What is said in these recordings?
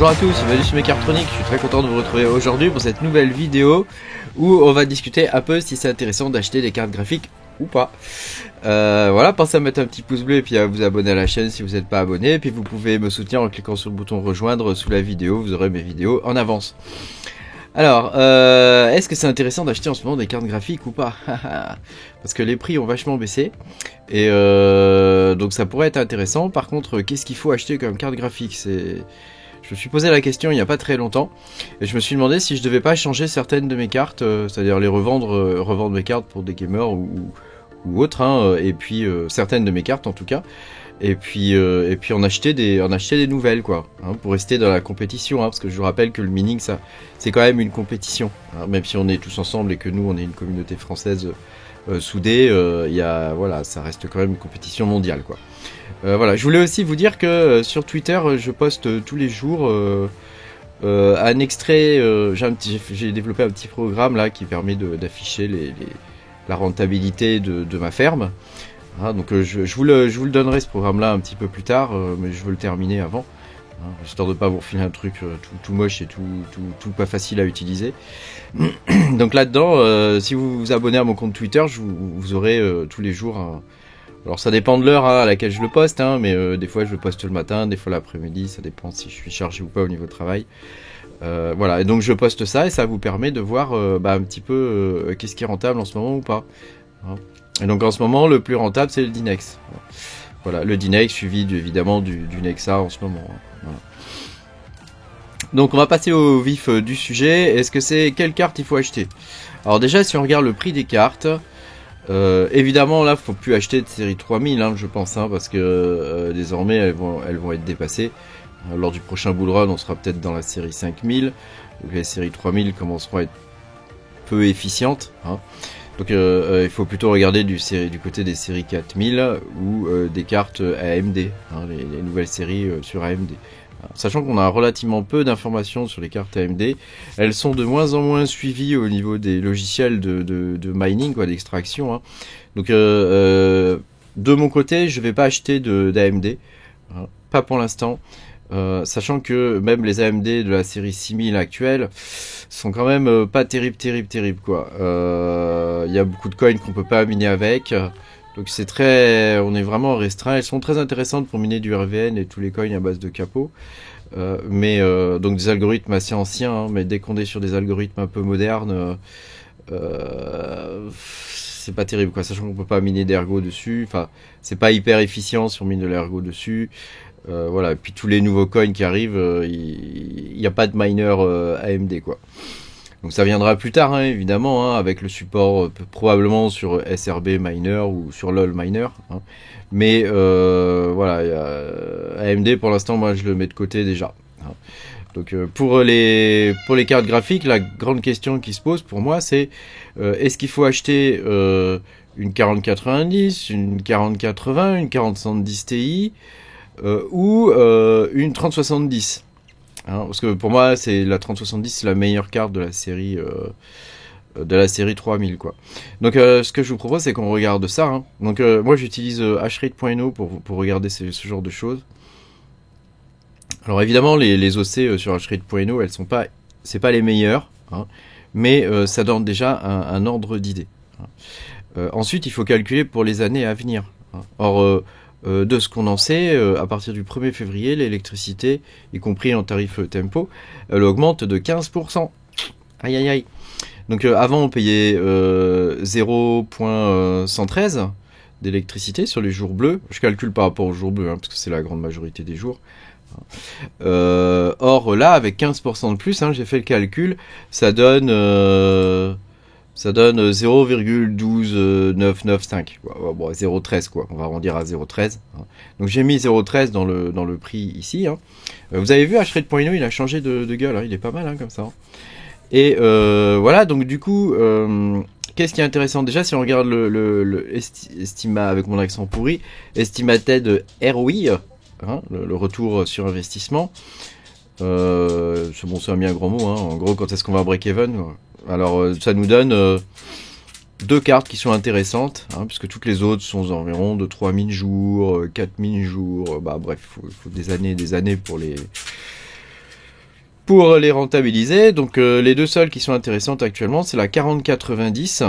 Bonjour à tous, bienvenue sur Mechatronic, je suis très content de vous retrouver aujourd'hui pour cette nouvelle vidéo où on va discuter un peu si c'est intéressant d'acheter des cartes graphiques ou pas. Voilà, pensez à mettre un petit pouce bleu et puis à vous abonner à la chaîne si vous n'êtes pas abonné, et puis vous pouvez me soutenir en cliquant sur le bouton rejoindre sous la vidéo, vous aurez mes vidéos en avance. Alors, est-ce que c'est intéressant d'acheter en ce moment des cartes graphiques ou pas? Parce que les prix ont vachement baissé, et donc ça pourrait être intéressant. Par contre, qu'est-ce qu'il faut acheter comme carte graphique? Je me suis posé la question il n'y a pas très longtemps, et je me suis demandé si je devais pas changer certaines de mes cartes, c'est-à-dire les revendre mes cartes pour des gamers ou autres, hein, et puis certaines de mes cartes en tout cas. Et puis en acheter des nouvelles, quoi, hein, pour rester dans la compétition, hein, parce que je vous rappelle que le mining, ça, c'est quand même une compétition, hein, même si on est tous ensemble et que nous, on est une communauté française soudée, voilà, ça reste quand même une compétition mondiale, quoi. Voilà, je voulais aussi vous dire que sur Twitter, je poste tous les jours un extrait. J'ai développé un petit programme là qui permet d'afficher la rentabilité de ma ferme. Ah, donc je vous le donnerai, ce programme-là, un petit peu plus tard, mais je veux le terminer avant, hein, histoire de pas vous refiler un truc tout moche et tout pas facile à utiliser. Donc là-dedans, si vous vous abonnez à mon compte Twitter, vous aurez tous les jours alors ça dépend de l'heure à laquelle je le poste, hein, mais des fois je le poste le matin, des fois l'après-midi, ça dépend si je suis chargé ou pas au niveau de travail. Voilà, et donc je poste ça et ça vous permet de voir un petit peu qu'est-ce qui est rentable en ce moment ou pas, hein. Et donc en ce moment, le plus rentable, c'est le Dynex. Voilà, le Dynex suivi évidemment du Nexa en ce moment. Voilà. Donc on va passer au vif du sujet. Est-ce que c'est quelle carte il faut acheter? Alors déjà, si on regarde le prix des cartes, évidemment là, faut plus acheter de série 3000, hein, je pense, hein, parce que désormais elles vont être dépassées. Lors du prochain bull run, on sera peut-être dans la série 5000. Donc les séries 3000 commenceront à être peu efficientes, hein. Donc il faut plutôt regarder du côté des séries 4000 ou des cartes AMD, hein, les nouvelles séries sur AMD. Alors, sachant qu'on a relativement peu d'informations sur les cartes AMD, elles sont de moins en moins suivies au niveau des logiciels de mining, quoi, d'extraction, hein. Donc de mon côté, je vais pas acheter d'AMD, hein, pas pour l'instant. Sachant que même les AMD de la série 6000 actuelle sont quand même pas terrible quoi. Il y a beaucoup de coins qu'on peut pas miner avec, donc on est vraiment restreint. Elles sont très intéressantes pour miner du RVN et tous les coins à base de capot, mais donc des algorithmes assez anciens, hein, mais dès qu'on est sur des algorithmes un peu modernes, c'est pas terrible, quoi. Sachant qu'on peut pas miner d'ergo dessus, enfin c'est pas hyper efficient si on mine de l'ergo dessus. Voilà, et puis tous les nouveaux coins qui arrivent, il n'y a pas de miner AMD, quoi. Donc ça viendra plus tard, hein, évidemment, hein, avec le support probablement sur SRB Miner ou sur LOL Miner, hein. Mais voilà, AMD pour l'instant, moi je le mets de côté déjà, hein. Donc pour les cartes graphiques, la grande question qui se pose pour moi, c'est est-ce qu'il faut acheter une 4090, une 4080, une 4070 Ti ou une 3070, hein, parce que pour moi c'est la 3070, c'est la meilleure carte de la série 3000, quoi. Donc ce que je vous propose, c'est qu'on regarde ça, hein. Donc moi j'utilise Hrated.no pour regarder ce genre de choses. Alors évidemment les OC sur Hrated.no, c'est pas les meilleures, hein, mais ça donne déjà un ordre d'idée, hein. Ensuite il faut calculer pour les années à venir, hein. Or de ce qu'on en sait, à partir du 1er février, l'électricité, y compris en tarif tempo, elle augmente de 15%. Aïe aïe aïe. Donc avant on payait 0,113 d'électricité sur les jours bleus. Je calcule par rapport aux jours bleus, hein, parce que c'est la grande majorité des jours. Or là, avec 15% de plus, hein, j'ai fait le calcul, ça donne 0,12995, bon, 0,13 quoi, on va arrondir à 0,13, hein. Donc j'ai mis 0,13 dans le prix ici, hein. Vous avez vu, Hrated.no, il a changé de gueule, hein. Il est pas mal, hein, comme ça, hein. Et voilà, donc du coup, qu'est-ce qui est intéressant déjà, si on regarde le estima, avec mon accent pourri, estimated ROI, hein, le retour sur investissement, c'est un bien grand mot, hein. En gros, quand est-ce qu'on va break even? Alors ça nous donne deux cartes qui sont intéressantes, hein, puisque toutes les autres sont environ de 3000 jours, 4000 jours, bref, il faut des années pour les pour les rentabiliser, donc les deux seules qui sont intéressantes actuellement, c'est la 4090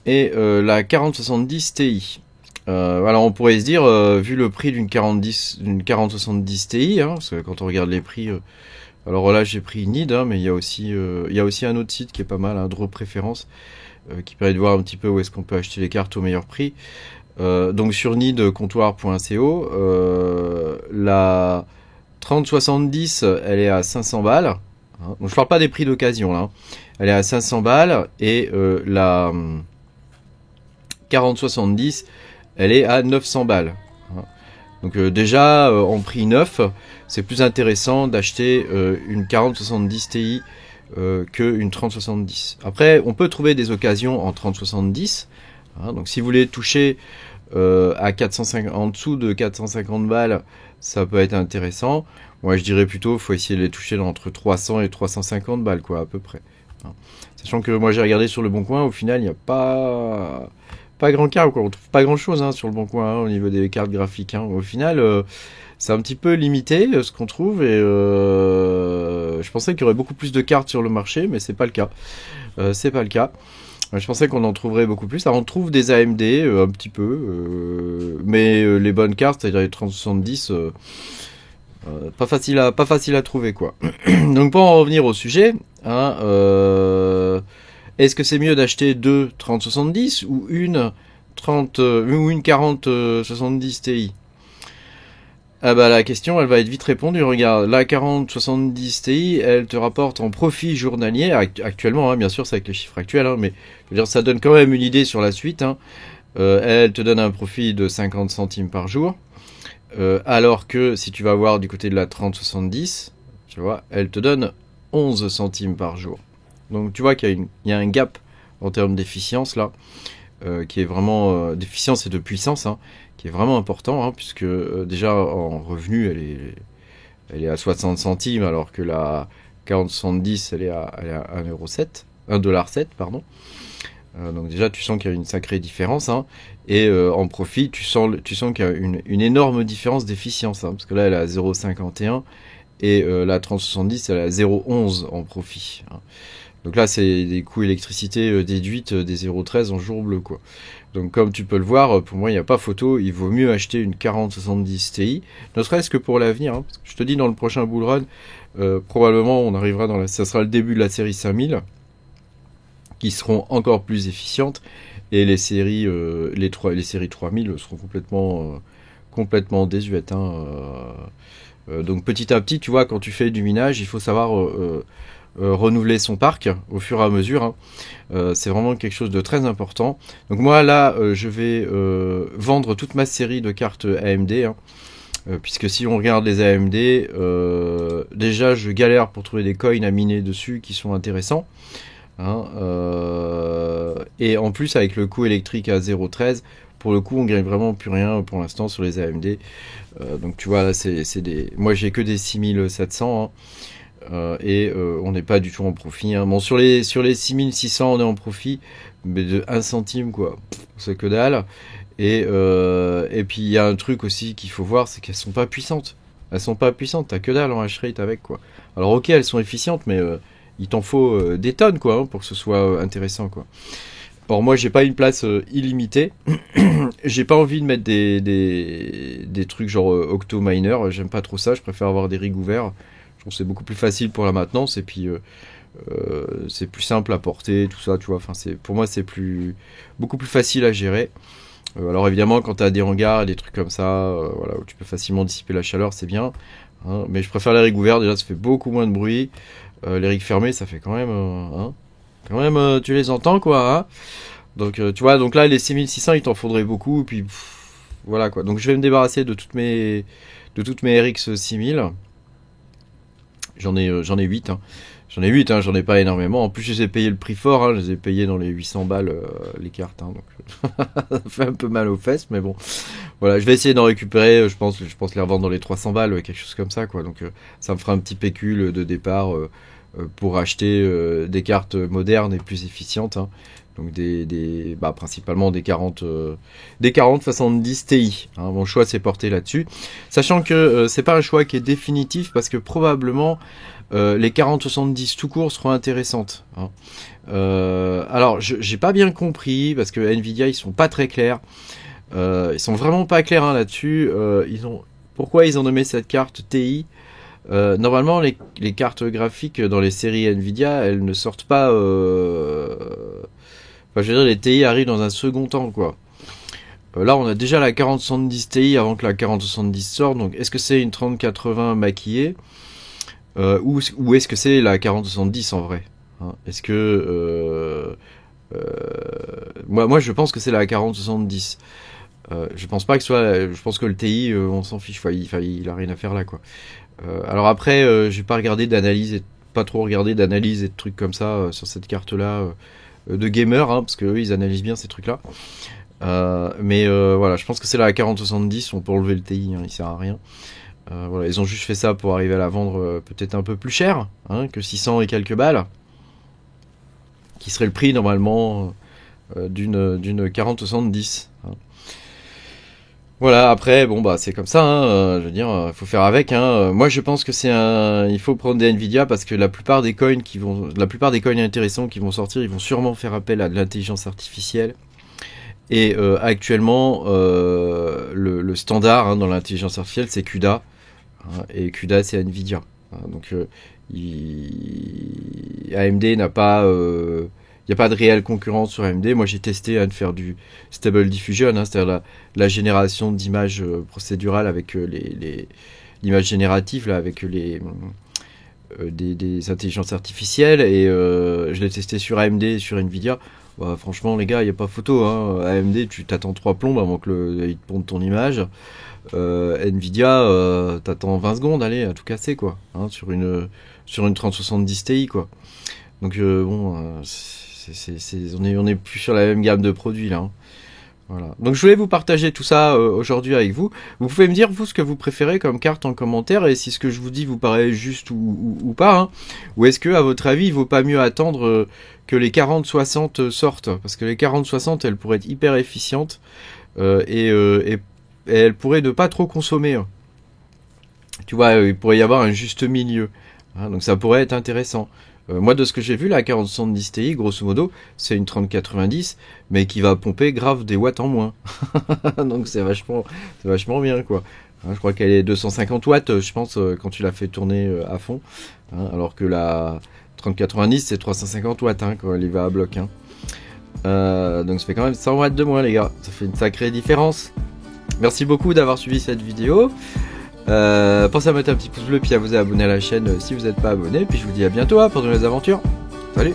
et la 4070 Ti. Alors on pourrait se dire, vu le prix d'une 4070 Ti, hein, parce que quand on regarde les prix, alors là j'ai pris Nid, hein, mais il y a aussi un autre site qui est pas mal, hein, Draw Préférence, qui permet de voir un petit peu où est-ce qu'on peut acheter les cartes au meilleur prix. Donc sur nidcomptoir.co, la 3070 elle est à 500 balles, hein. Donc je parle pas des prix d'occasion là, hein. Elle est à 500 balles et la 4070 elle est à 900 balles, hein. Donc déjà en prix neuf c'est plus intéressant d'acheter une 4070 Ti qu'une 3070. Après on peut trouver des occasions en 3070, hein. Donc si vous voulez toucher à 450, en dessous de 450 balles, ça peut être intéressant. Moi je dirais plutôt faut essayer de les toucher entre 300 et 350 balles quoi à peu près, hein. Sachant que moi j'ai regardé sur le Bon Coin, au final il n'y a pas grand cas quoi, on trouve pas grand chose, hein, sur le Bon Coin, hein, au niveau des cartes graphiques, hein. Au final c'est un petit peu limité ce qu'on trouve et je pensais qu'il y aurait beaucoup plus de cartes sur le marché, mais c'est pas le cas. Je pensais qu'on en trouverait beaucoup plus. Alors on trouve des AMD un petit peu, mais les bonnes cartes, c'est-à-dire les 3070, pas facile à trouver quoi. Donc pour en revenir au sujet, hein, est-ce que c'est mieux d'acheter deux 3070 ou une 4070 Ti? Ah bah la question elle va être vite répondue. Regarde, la 4070 Ti elle te rapporte en profit journalier actuellement, hein, bien sûr c'est avec les chiffres actuels, hein, mais je veux dire, ça donne quand même une idée sur la suite, hein. Elle te donne un profit de 50 centimes par jour, alors que si tu vas voir du côté de la 3070, tu vois, elle te donne 11 centimes par jour. Donc tu vois qu'il y a un gap en termes d'efficience là, qui est vraiment d'efficience et de puissance, hein, qui est vraiment important, hein, puisque déjà en revenu elle est à 60 centimes alors que la 4070 elle est à 1,07 $, pardon. Donc déjà tu sens qu'il y a une sacrée différence, hein, et en profit tu sens qu'il y a une énorme différence d'efficience, hein, parce que là elle est à 0,51 et la 3070 elle est à 0,11 en profit, hein. Donc là c'est des coûts électricité déduites des 0,13 en jour bleu quoi. Donc comme tu peux le voir, pour moi il n'y a pas photo, il vaut mieux acheter une 4070 Ti, ne serait-ce que pour l'avenir, hein, parce que je te dis dans le prochain bull run, probablement on arrivera ça sera le début de la série 5000, qui seront encore plus efficientes, et les séries les séries 3000 seront complètement désuètes, hein. Donc petit à petit, tu vois, quand tu fais du minage, il faut savoir renouveler son parc au fur et à mesure, hein. C'est vraiment quelque chose de très important. Donc moi là je vais vendre toute ma série de cartes AMD, hein, puisque si on regarde les AMD, déjà je galère pour trouver des coins à miner dessus qui sont intéressants, hein, et en plus avec le coût électrique à 0,13, pour le coup on gagne vraiment plus rien pour l'instant sur les AMD. Donc tu vois là moi j'ai que des 6700, hein. Et on n'est pas du tout en profit, hein. Bon sur les 6600 on est en profit, mais de 1 centime quoi, c'est que dalle. Et puis il y a un truc aussi qu'il faut voir, c'est qu'elles sont pas puissantes, t'as que dalle en hash rate avec quoi. Alors ok elles sont efficientes, mais il t'en faut des tonnes quoi, hein, pour que ce soit intéressant quoi. Or moi j'ai pas une place illimitée, j'ai pas envie de mettre des trucs genre Octominer, j'aime pas trop ça, je préfère avoir des rigs ouverts. C'est beaucoup plus facile pour la maintenance, et puis c'est plus simple à porter, tout ça, tu vois. Enfin, pour moi, c'est beaucoup plus facile à gérer. Alors évidemment, quand tu as des hangars et des trucs comme ça, voilà, où tu peux facilement dissiper la chaleur, c'est bien, hein, mais je préfère les rigs ouverts, déjà ça fait beaucoup moins de bruit. Les rigs fermés, ça fait quand même, tu les entends quoi, hein. Donc tu vois, donc là les 6600 il t'en faudrait beaucoup, et puis voilà quoi. Donc je vais me débarrasser de toutes mes RX 6000. J'en ai 8, hein. J'en ai pas énormément. En plus, je les ai payé le prix fort, hein. Je les ai payés dans les 800 balles, les cartes, hein. Donc ça fait un peu mal aux fesses, mais bon. Voilà, je vais essayer d'en récupérer. Je pense les revendre dans les 300 balles, quelque chose comme ça, quoi. Donc ça me fera un petit pécule de départ pour acheter des cartes modernes et plus efficientes, hein. Donc principalement des 4070 Ti. Hein. Mon choix s'est porté là-dessus, sachant que c'est pas un choix qui est définitif parce que probablement les 4070 tout court seront intéressantes. Hein. Alors j'ai pas bien compris parce que Nvidia ils sont pas très clairs. Ils sont vraiment pas clairs hein, là-dessus. Pourquoi ils ont nommé cette carte TI? Normalement, les cartes graphiques dans les séries Nvidia, elles ne sortent pas. Enfin, je veux dire, les TI arrivent dans un second temps, quoi. Là, on a déjà la 4070 Ti avant que la 4070 sorte. Donc, est-ce que c'est une 3080 maquillée ou est-ce que c'est la 4070 en vrai, hein? Est-ce que moi, je pense que c'est la 4070. Je pense pas que ce soit. Je pense que le TI, on s'en fiche. Il a rien à faire là, quoi. Alors après, j'ai pas regardé d'analyse, pas trop regardé d'analyse et de trucs comme ça sur cette carte-là de gamer, hein, parce que eux, ils analysent bien ces trucs-là. Mais voilà, je pense que c'est la 4070. On peut enlever le TI, hein, il sert à rien. Voilà, ils ont juste fait ça pour arriver à la vendre peut-être un peu plus cher, hein, que 600 et quelques balles, qui serait le prix normalement d'une 4070. Hein. Voilà, après, bon, bah, c'est comme ça, hein, je veux dire, faut faire avec, hein. Moi, je pense que il faut prendre des Nvidia parce que la plupart des coins intéressants qui vont sortir, ils vont sûrement faire appel à de l'intelligence artificielle. Et actuellement, le standard hein, dans l'intelligence artificielle, c'est CUDA. Hein, et CUDA, c'est Nvidia. Hein, donc, AMD n'a pas... il n'y a pas de réelle concurrence sur AMD. Moi, j'ai testé de faire du Stable Diffusion, hein, c'est-à-dire la génération d'images procédurales avec l'image générative, là, avec des intelligences artificielles. Et je l'ai testé sur AMD et sur Nvidia. Bah, franchement, les gars, il n'y a pas photo. Hein. AMD, tu t'attends 3 plombes avant qu'il te ponde ton image. Nvidia, t'attends 20 secondes, allez, à tout casser, quoi. Hein, sur une 3070 Ti, quoi. Donc, bon... on est plus sur la même gamme de produits là. Hein. Voilà. Donc je voulais vous partager tout ça aujourd'hui avec vous. Vous pouvez me dire vous ce que vous préférez comme carte en commentaire et si ce que je vous dis vous paraît juste ou pas. Hein. Ou est-ce que à votre avis il vaut pas mieux attendre que les 4060 sortent parce que les 4060 elles pourraient être hyper efficientes et elles pourraient ne pas trop consommer. Hein. Tu vois, il pourrait y avoir un juste milieu. Hein, donc ça pourrait être intéressant. Moi, de ce que j'ai vu, la 4070 Ti, grosso modo, c'est une 3090, mais qui va pomper grave des watts en moins. Donc c'est vachement bien, quoi. Hein, je crois qu'elle est 250 watts, je pense, quand tu la fais tourner à fond. Hein, alors que la 3090, c'est 350 watts hein, quand elle y va à bloc. Hein. Donc ça fait quand même 100 watts de moins, les gars. Ça fait une sacrée différence. Merci beaucoup d'avoir suivi cette vidéo. Pensez à mettre un petit pouce bleu puis à vous abonner à la chaîne si vous n'êtes pas abonné. Puis je vous dis à bientôt hein, pour de nouvelles aventures. Salut!